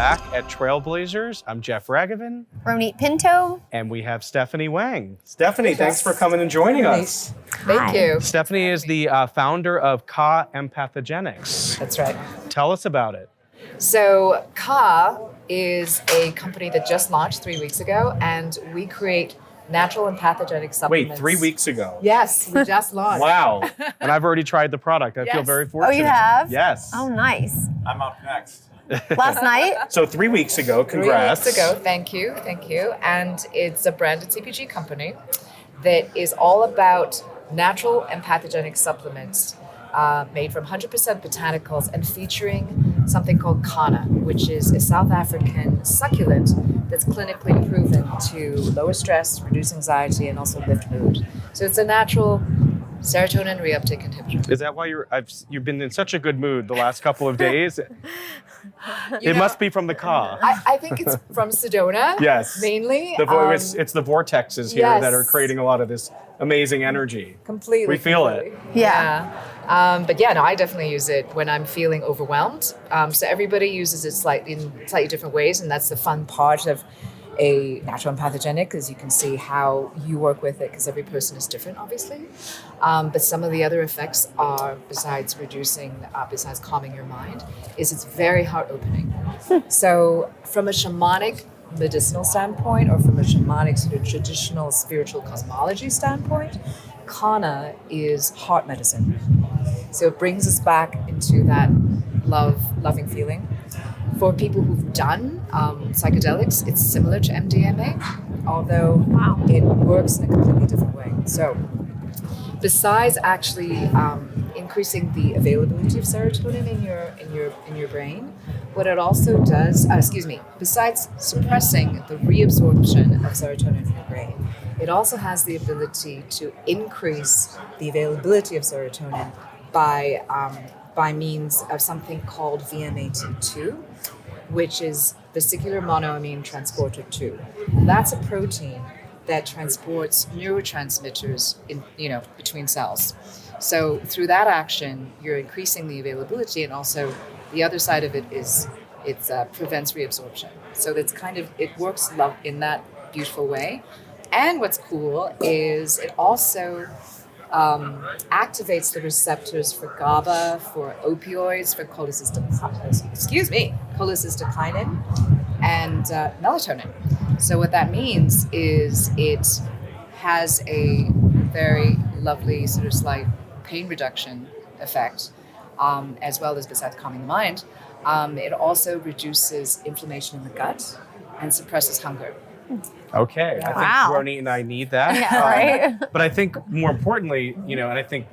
back at Trailblazers. I'm Jeff Ragovin. Ronit Pinto. And we have Stephanie Wang. Stephanie, thanks for coming and joining us. Thank you. Stephanie is the founder of Empathogenics. That's right. Tell us about it. So Ka is a company that just launched 3 weeks ago, and we create natural and pathogenic supplements. Wait, 3 weeks ago? Yes, we just launched. Wow. And I've already tried the product. I feel very fortunate. Oh, you have? Yes. Oh, nice. I'm up next. Last night? So 3 weeks ago, congrats. 3 weeks ago, thank you. And it's a branded CPG company that is all about natural and pathogenic supplements made from 100% botanicals and featuring something called Kana, which is a South African succulent that's clinically proven to lower stress, reduce anxiety, and also lift mood. So it's a natural serotonin reuptake inhibitor. Is that why you've been in such a good mood the last couple of days? It must be from the Ka. I think it's from Sedona. Yes. Mainly. It's the vortexes here yes. that are creating a lot of this amazing energy. Completely. We feel it. Yeah. But I definitely use it when I'm feeling overwhelmed. So everybody uses it in slightly different ways, and that's the fun part of a natural and pathogenic, is you can see how you work with it, because every person is different, obviously. But some of the other effects are, besides calming your mind, is it's very heart-opening. So from a shamanic medicinal standpoint, or from a shamanic sort of traditional spiritual cosmology standpoint, Kana is heart medicine. So it brings us back into that loving feeling. For people who've done psychedelics, it's similar to MDMA, although it works in a completely different way. So besides actually increasing the availability of serotonin in your brain, what it also does, besides suppressing the reabsorption of serotonin in your brain, it also has the ability to increase the availability of serotonin by means of something called VMAT2, which is vesicular monoamine transporter 2. That's a protein that transports neurotransmitters between cells. So through that action, you're increasing the availability, and also the other side of it is it prevents reabsorption. So it works in that beautiful way. And what's cool is it also activates the receptors for GABA, for opioids, for cholecystokinin, and melatonin. So what that means is it has a very lovely sort of slight pain reduction effect, as well as, besides calming the mind, it also reduces inflammation in the gut and suppresses hunger. Okay, I think Ronit and I need that. Yeah, right? But I think more importantly, and I think,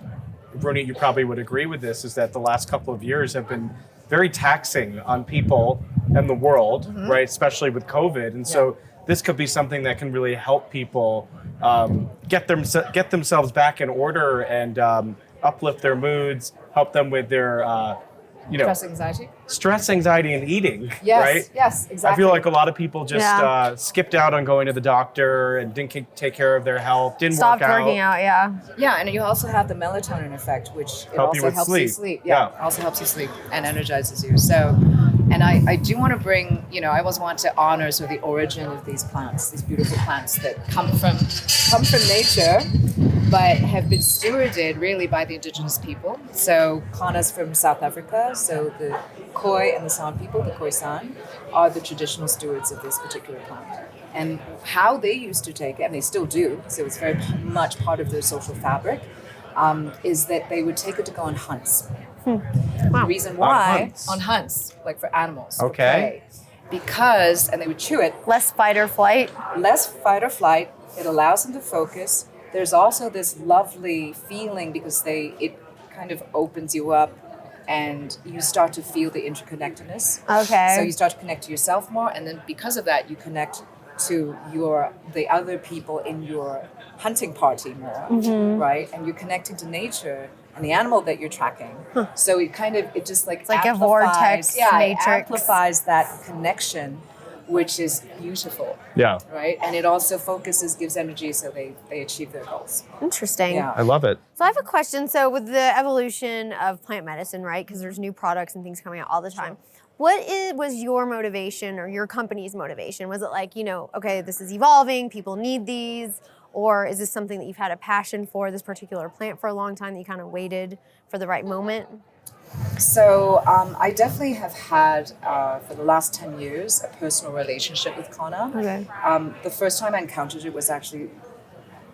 Ronit, you probably would agree with this, is that the last couple of years have been very taxing on people and the world, right? Especially with COVID. And so this could be something that can really help people get themselves back in order and uplift their moods, help them with their stress, anxiety, and eating. Yes, right? Yes, exactly. I feel like a lot of people just skipped out on going to the doctor and didn't take care of their health, Stopped working out, Yeah, and you also have the melatonin effect, which helps you sleep. Yeah, also helps you sleep and energizes you. So, and I do want to bring, I always want to honor sort of the origin of these plants, these beautiful plants that come from nature, but have been stewarded really by the indigenous people. So Kana's from South Africa, so the Khoi and the San people, the Khoisan, are the traditional stewards of this particular plant. And how they used to take it, and they still do, so it's very much part of their social fabric, is that they would take it to go on hunts. The reason why, on hunts, like for animals. Okay. Because, and they would chew it. Less fight or flight. It allows them to focus. There's also this lovely feeling because it kind of opens you up, and you start to feel the interconnectedness. Okay. So you start to connect to yourself more, and then because of that, you connect to the other people in your hunting party more, right? And you're connecting to nature and the animal that you're tracking. So it just like it's like a vortex matrix. It amplifies that connection which is beautiful, Yeah. right? And it also gives energy so they achieve their goals. Interesting. Yeah. I love it. So I have a question. So with the evolution of plant medicine, right? Because there's new products and things coming out all the time. Was your motivation or your company's motivation? Was it like, okay, this is evolving, people need these? Or is this something that you've had a passion for, this particular plant, for a long time that you kind of waited for the right moment? So I definitely have had, for the last 10 years, a personal relationship with Kana. Okay. The first time I encountered it was actually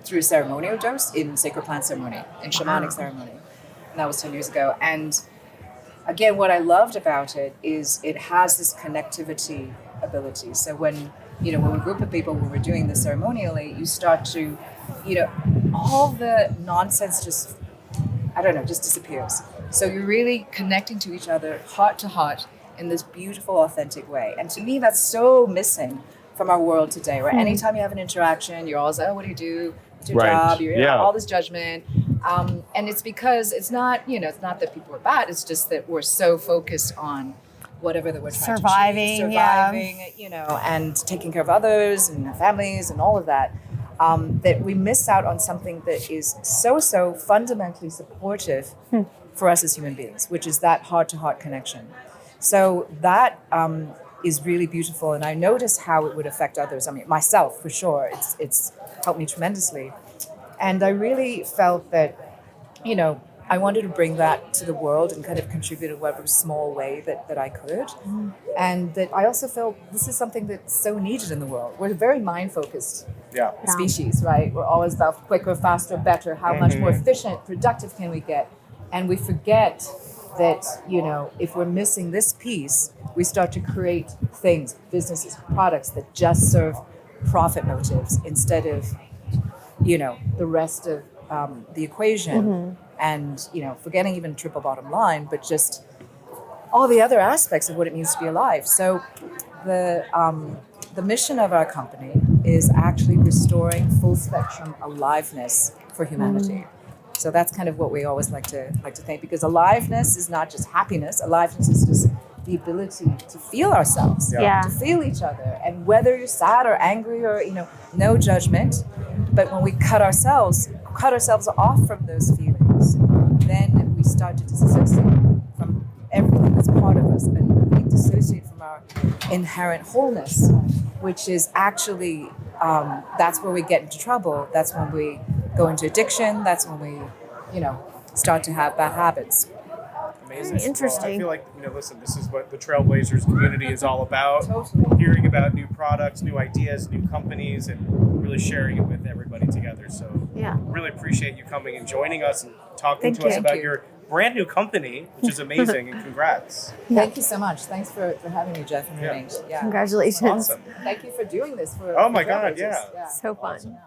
through a ceremonial dose in sacred plant ceremony, in shamanic ceremony. And that was 10 years ago. And again, what I loved about it is it has this connectivity ability. So when we're a group of people, when we're doing this ceremonially, you start to, all the nonsense just disappears. So you're really connecting to each other, heart to heart, in this beautiful, authentic way. And to me, that's so missing from our world today, right? Anytime you have an interaction, you're always, oh, what do you do? What's your job? You're all this judgment. And it's because it's not, it's not that people are bad. It's just that we're so focused on whatever that we're trying to achieve, and taking care of others and our families and all of that, that we miss out on something that is so fundamentally supportive for us as human beings, which is that heart-to-heart connection. So that is really beautiful, and I notice how it would affect others. I mean, myself, for sure, it's helped me tremendously. And I really felt that, I wanted to bring that to the world and kind of contribute in whatever small way that I could. And that I also felt this is something that's so needed in the world. We're a very mind-focused species, right? We're always about quicker, faster, better, how much more efficient, productive can we get? And we forget that, if we're missing this piece, we start to create things, businesses, products that just serve profit motives instead of, the rest of the equation. And, forgetting even triple bottom line, but just all the other aspects of what it means to be alive. So the mission of our company is actually restoring full spectrum aliveness for humanity. So that's kind of what we always like to think, because aliveness is not just happiness. Aliveness is just the ability to feel ourselves, to feel each other. And whether you're sad or angry or, no judgment, but when we cut ourselves off from those feelings, then we start to disassociate from everything that's part of us, and we dissociate from our inherent wholeness, which is actually, that's where we get into trouble. That's when we go into addiction. That's when we, start to have bad habits. Amazing. Interesting. Well, I feel like, listen, this is what the Trailblazers community is all about. Totally. Hearing about new products, new ideas, new companies, and really sharing it with everybody together. So really appreciate you coming and joining us and talking to us about your brand new company, which is amazing, and congrats. Thank you so much. Thanks for having me, Jeff and Renee. Congratulations. Awesome. Thank you for doing this. Oh my God, yeah. So fun. Awesome.